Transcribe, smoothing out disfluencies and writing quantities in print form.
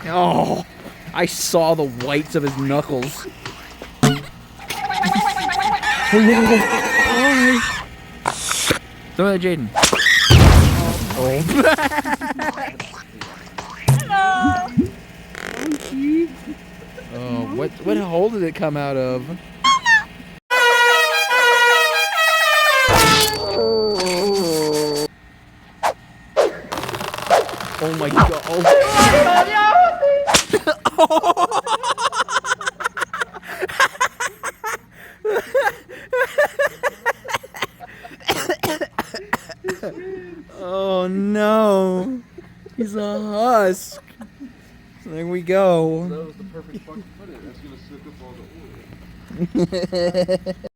Oh, I saw the whites of his knuckles. Throw that, Jaden. Oh, what hole did it come out of? Oh my god. Oh no. He's a husk. There we go. That was the perfect spot to put it. That's gonna soak up all the oil.